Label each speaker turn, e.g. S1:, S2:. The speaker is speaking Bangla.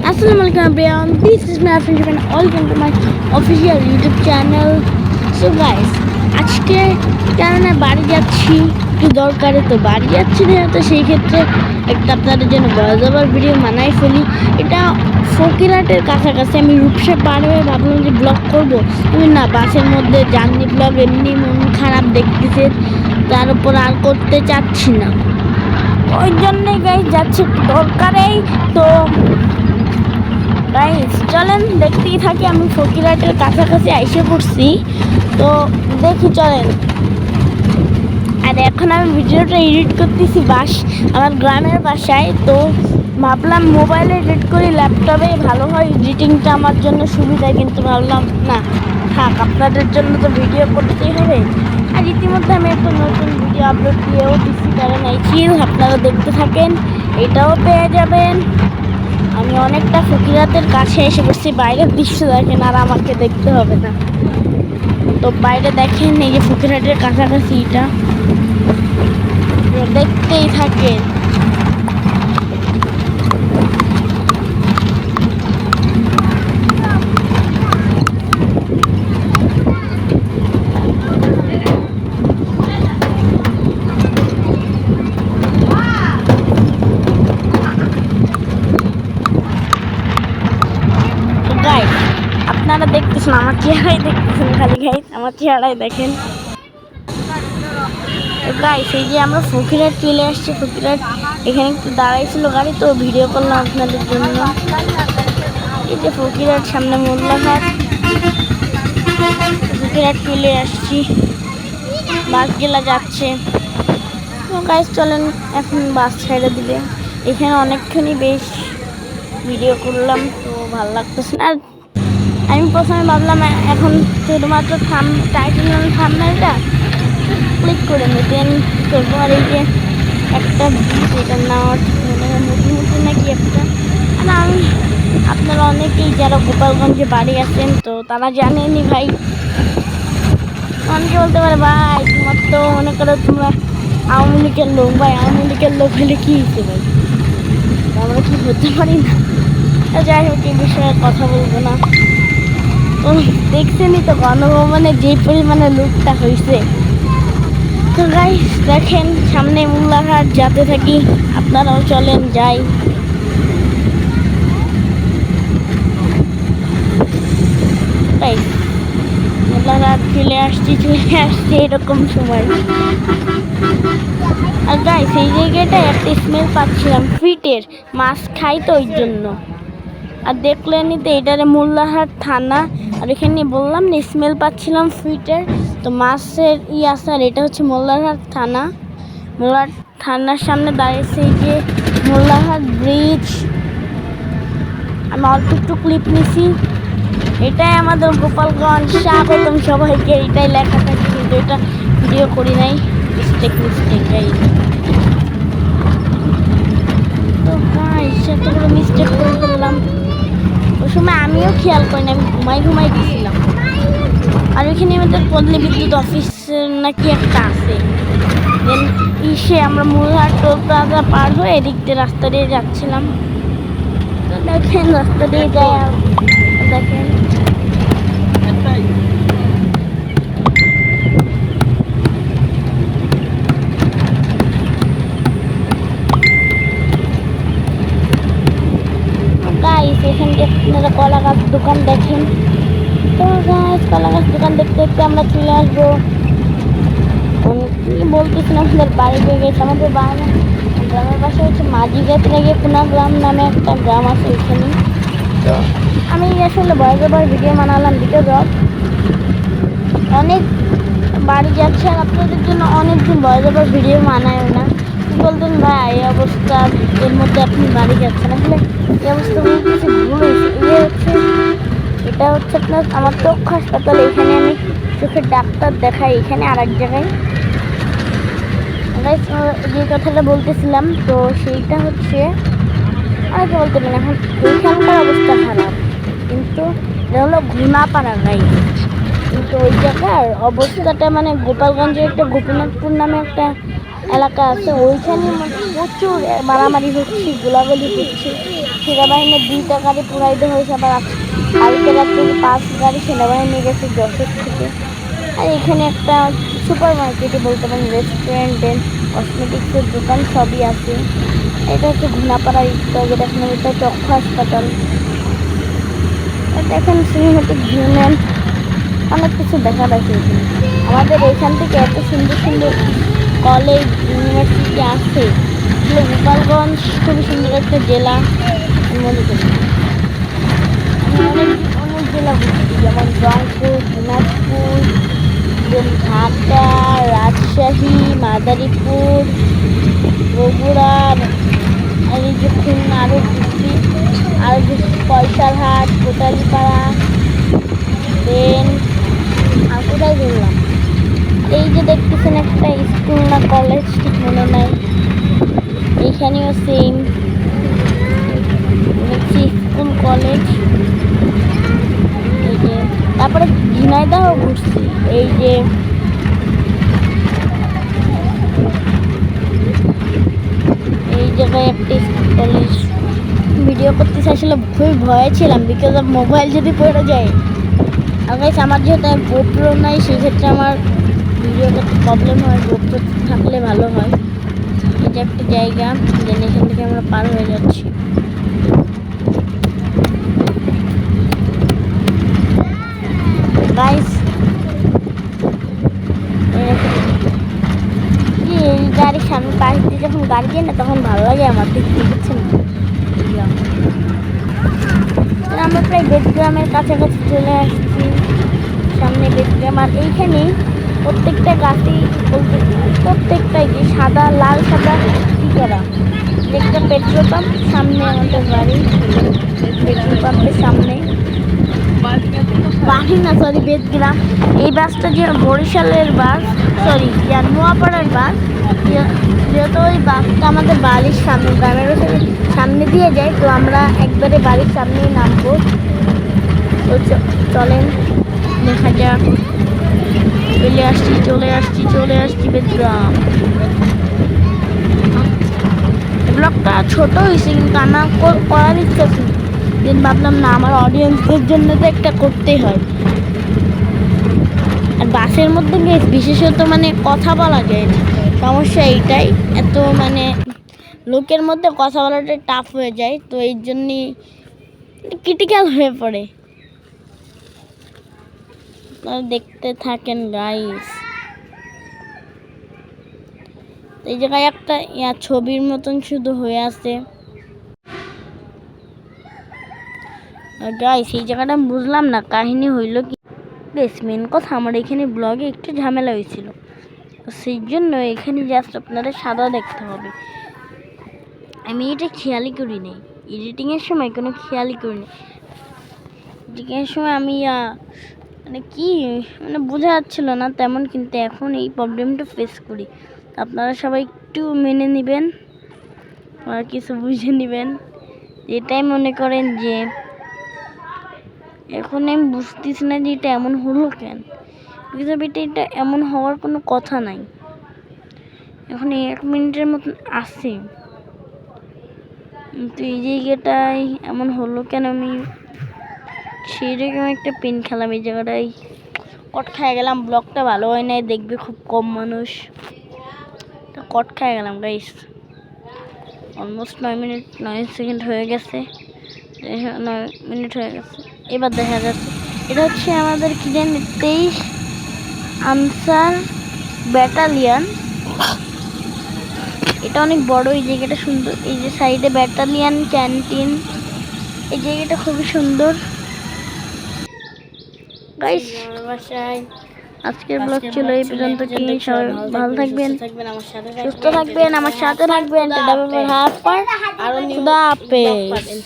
S1: Assalamualaikum everyone, this is my friend and welcome to my official YouTube channel. So guys, আজকে কারণে বাড়ি যাচ্ছি একটু দরকারে, তো বাড়ি যাচ্ছি না, তো সেই ক্ষেত্রে একটা আপনাদের জন্য ভয়েস ওভার ভিডিও বানাই ফেলি। এটা ফকিরহাটের কাছাকাছি, আমি রূপসা পার হয়ে ভাবলাম যে ব্লগ করবো, কিন্তু না, বাসের মধ্যে জার্নি ব্লগ এমনি মন খারাপ দেখতেছে, তার উপর আর করতে চাচ্ছি না, ওই জন্যই গাইজ যাচ্ছি দরকারেই। তো গাইজ চলেন দেখতেই থাকি, আমি ফকিরহাটের কাছাকাছি এসে পড়ছি, তো দেখি চলেন। আর এখন আমি ভিডিওটা এডিট করতেছি আমার গ্রামের বাসায়, তো ভাবলাম মোবাইলে এডিট করি, ল্যাপটপে ভালো হয় এডিটিংটা আমার জন্য সুবিধা, কিন্তু ভাবলাম না থাক, আপনাদের জন্য তো ভিডিও করতেই হবে। আর ইতিমধ্যে আমি একটা নতুন ভিডিও আপলোড দিয়েও দিচ্ছি, কারণ এই চিল আপনারা দেখতে থাকেন, এটাও পেয়ে যাবেন। আমি অনেকটা ফকিরহাটের কাছে এসে পড়ছি, বাইরের দৃশ্য দেখেন আর আমাকে দেখতে হবে না। তো বাইরে দেখেন, এই যে ফকিরহাটের কাছাকাছি, এটা দেখতেই থাকেন। আপনারা দেখতেছেন আমার চেহারাই দেখতেছেন, খালি গাইস আমার চেহারাই দেখেন। গাইস এই যে আমরা ফকিরহাট চলে আসছি, ফকিরহাট এখানে একটু দাঁড়াইছিল গাড়ি, তো ভিডিও করলাম আপনাদের জন্য। এই যে ফকিরহাট, সামনে মোল্লাঘাট, ফকিরহাট চলে আসছি, বাসগুলা যাচ্ছে। তো গাইস চলেন, এখন বাস ছেড়ে দিলে, এখানে অনেকখানি বেশ ভিডিও করলাম, তো ভালো লাগতেছে না। আমি প্রথমে ভাবলাম এখন শুধুমাত্র থাম্বনেলটা ক্লিক করে নিই, দেন করবো। আর এই যে একটা এটার নাম মুটি নাকি একটা, আর আমি আপনারা অনেকেই যারা গোপালগঞ্জে বাড়ি আছেন, তো তারা জানেনি ভাই। অনেকে বলতে পারে ভাই তোমার তো মনে করো তোমরা আওয়ামী লীগের লোক, ভাই আওয়ামী লীগের লোক হলে কী হয়েছে ভাই, আমরা কি হতে পারি না? যাই হোক, এই বিষয়ে কথা বলবো না। তো দেখছেনই তো গণভবনে যে পরিমাণে লুটটা হয়েছে। তো গাইস দেখেন, সামনে মোল্লাঘাট যেতে থাকি, আপনারাও চলেন যাই। গাইস মোল্লাঘাট চলে আসছি এরকম সময়। আর গাইস এই জায়গাটায় একটা স্মেল পাচ্ছিলাম ফিটের, মাছ খাই তো ওই জন্য। আর দেখলেনি তো এটারে মোল্লাঘাট থানা, আর এখানে বললাম না স্মেল পাচ্ছিলাম ফিটের, তো মাছের আছে। আর এটা হচ্ছে মোল্লাঘাট থানা, মোল্লাঘাট থানার সামনে দাঁড়িয়েছে এই যে মোল্লাঘাট ব্রিজ। আমি অল্প একটু ক্লিপ নিছি, এটাই আমাদের গোপালগঞ্জ, স্বাগতম সবাইকে, এটাই লেখা থাকে, কিন্তু এটা ভিডিও করি নাই, মিস্টেক তো গাইস এত বড় মিস্টেক করে ফেললাম। ওই সময় আমিও খেয়াল করিনি, আমি ঘুমাই দিয়েছিলাম। আর ওইখানে আমাদের পল্লী বিদ্যুৎ অফিস নাকি একটা আছে, দেন আমরা মোল্লাঘাট টোল প্লাজা পার হয়ে এদিক দিয়ে রাস্তা দিয়ে যাচ্ছিলাম। তো দেখেন রাস্তা দিয়ে যায়, আর দেখেন এখান থেকে আপনারা কলা গাছ দোকান দেখেন। তো গাছ কলা গাছ দোকান দেখতে দেখতে আমরা চলে আসবো, কি বলতেছিলাম আমাদের বাড়ি হয়ে গেছে। আমাদের গ্রামের বাসা হচ্ছে মাঝিঘাট থেকে কুনাগ্রাম নামে একটা গ্রাম আছে ওইখানে। তো আমি আসলে বয়সবার ভিডিও বানালাম, ভিডিও ব্লগ অনেক বাড়ি যাচ্ছে, আর আপনাদের জন্য অনেকদিন বয়সবার ভিডিও বানায় না, বলতেন ভাই এই অবস্থা, এর মধ্যে আপনি বাড়ি যাচ্ছেন, আসলে এই অবস্থা কিছু ভুল হয়েছে। এটা হচ্ছে আপনার আমার চক্ষু হাসপাতাল, এখানে আমি চোখের ডাক্তার দেখাই, এখানে আর এক জায়গায়। যে কথাটা বলতেছিলাম, তো সেইটা হচ্ছে অনেকে বলতে পারেন এখন ওইখানকার অবস্থা খারাপ, কিন্তু এটা হলো ঘুনাপাড়া গাই, কিন্তু ওই জায়গার অবস্থাটা মানে গোপালগঞ্জের একটা গোপীনাথপুর নামে একটা এলাকা আছে, ওইখানে প্রচুর মারামারি হচ্ছে, গোলাগুলি হচ্ছে, সেনাবাহিনীর 2টা গাড়ি পুরাই দেওয়া হয়েছে, আবার কালকে রাত্রে 5 গাড়ি সেনাবাহিনী গেছে যশোর থেকে। আর এখানে একটা সুপার মার্কেটে বলতে পারেন, রেস্টুরেন্টের কসমেটিক্সের দোকান সবই আছে। এটা হচ্ছে ঘুনাপাড়া ইটটা, দেখেন এটা চক্ষু হাসপাতাল। দেখেন সিনেমেটিক ভিউম্যান অনেক কিছু দেখা দেখে। আমাদের এখান থেকে এত সুন্দর সুন্দর কলেজ ইউনিভার্সিটি আছে। গোপালগঞ্জ খুবই সুন্দর একটা জেলা মনে করি। অনেক অনেক জেলা ঘুরছি, যেমন রংপুর, দিনাজপুর, ঢাকা, রাজশাহী, মাদারীপুর, বগুড়া, আর এই যে খুলনা আরও ঘুরছি, আরও পয়সারহাট, কোটালীপাড়া, দেন আর কোথায় ঘুরলাম। এই যে দেখতেছেন একটা স্কুল না কলেজ ঠিক মনে নাই, এইখানেও সেম দেখছি স্কুল কলেজ। এই যে তারপরে ঝিনাইদহও ঘুরছি। এই যে এই জায়গায় একটা স্কুল কলেজ। ভিডিও করতে আসলে খুবই ভয়ে ছিলাম, বিকজ অফ মোবাইল যদি পড়ে যায়। আর গাইস আমার যেহেতু গোপ্রো নাই, সেক্ষেত্রে আমার ভিডিও করতে প্রবলেম হয়। গোপ্রো থাকলে ভালো হয়। এটা একটা জায়গা, যেন এখান থেকে আমরা পার হয়ে যাচ্ছি। গাইস এই গাড়ির সামনে পাশ দিয়ে যখন গাড়ি যায় না, তখন ভালো লাগে আমার, দেখতে পাচ্ছেন। আমরা প্রায় বেদগ্রামের কাছাকাছি চলে আসছি। সামনে বেদগ্রাম, আর এইখানেই প্রত্যেকটা গাছই বলতে প্রত্যেকটাই যে সাদা লাল সাদা কি করা একটা পেট্রোল পাম্প। সামনে আমাদের বাড়ি, পেট্রোল পাম্পের সামনে বাড়ি না, সরি বেদগ্রাম। এই বাসটা যে বরিশালের বাস, সরি নোয়াপাড়ার বাস, যেহেতু ওই বাসটা আমাদের বাড়ির সামনে, গ্রামের সামনে দিয়ে যায়, তো আমরা একবারে বাড়ির সামনেই নামবো। তো চলেন দেখা যাক। চলে আসছি বেদগ্রাম। ব্লগটা ছোট হয়েছে, কিন্তু আমার করার ইচ্ছা ছিল, দিন ভাবলাম না আমার অডিয়েন্সদের জন্য তো একটা করতেই হয়। আর বাসের মধ্যে বিশেষত মানে কথা বলা যায় না, সমস্যা এইটাই। এত মানে লোকের মধ্যে কথা বলাটা টাফ হয়ে যায়, তো এই জন্যই ক্রিটিক্যাল হয়ে পড়ে। দেখতে থাকেন গাইস। এই জায়গায় একটা ছবির মতন শুধু হয়ে আছে। গাইস এই জায়গাটা বুঝলাম না কাহিনী হইল কি। মেন কথা, আমার এখানে ব্লগে একটু ঝামেলা হয়েছিল, সেই জন্য এখানে জাস্ট আপনারা সাদা দেখতে হবে। আমি এটা খেয়ালই করি নাই, এডিটিংয়ের সময় কোনো খেয়ালই করি নাই। এডিটিংয়ের সময় আমি মানে কি মানে বোঝা যাচ্ছিল না তেমন, কিন্তু এখন এই প্রবলেমটা ফেস করি। আপনারা সবাই একটু মেনে নেবেন আর কিছু বুঝে নেবেন। এটাই মনে করেন যে এখন আমি বুঝতেছি না যে এটা এমন হলো কেন, বিকজ এটা এমন হওয়ার কোনো কথা নাই। এখন 1 মিনিটের মতন আসে, কিন্তু এই জায়গাটায় এমন হলো কেন, আমি সেরকম একটা পেন খেলাম এই জায়গাটায়। কট খেয়ে গেলাম, ব্লগটা ভালো হয় নাই, দেখবে খুব কম মানুষ। কট খেয়ে গেলাম গাইস। অলমোস্ট 9 মিনিট 9 সেকেন্ড হয়ে গেছে, 9 মিনিট হয়ে গেছে। এবার দেখা যাচ্ছে এটা হচ্ছে আমাদের কি জানি 23 আনসার ব্যাটালিয়ন। এটা অনেক বড়, এই জায়গাটা সুন্দর। এই যে সাইডে ব্যাটালিয়ন ক্যান্টিন, এই জায়গাটা খুবই সুন্দর গাইস। আজকের ব্লগ ছিল এই পর্যন্ত। কি সবাই ভালো থাকবেন, সুস্থ থাকবেন, আমার সাথে থাকবেন। খুদা হাফেজ।